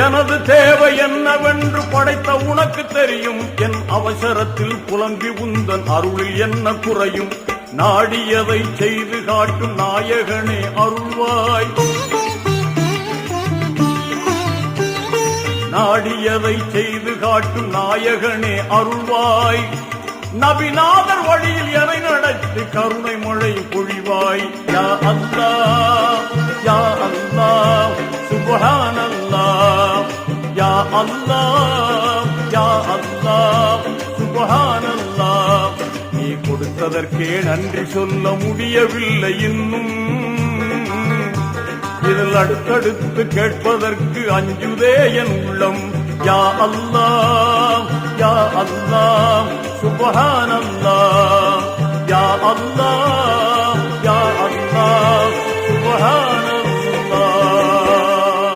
எனது தேவை என்னவென்று படைத்த உனக்கு தெரியும். என் அவசரத்தில் புலம்பி உந்தன் அருளில் என்ன குறையும். நாடியதை செய்து காட்டும் நாயகனே அருள்வாய். நாடியதை செய்து காட்டும் நாயகனே அருள்வாய். நபிநாதர் வழியில் எனை நடத்தி கருணை மழை பொழிவாய். யா அல்லாஹ் யா அல்லாஹ் சுப்ஹானல்லாஹ். யா அல்லாஹ் யா அல்லாஹ் சுப்ஹானல்லாஹ். நீ கொடுத்ததற்கே நன்றி சொல்ல முடியவில்லை இன்னும். இதில் அடுத்தடுத்து கேட்பதற்கு அஞ்சுதே என் உள்ளம். யா அல்லாஹ் யா அல்லாஹ் சுப்ஹானல்லாஹ். யா அல்லாஹ்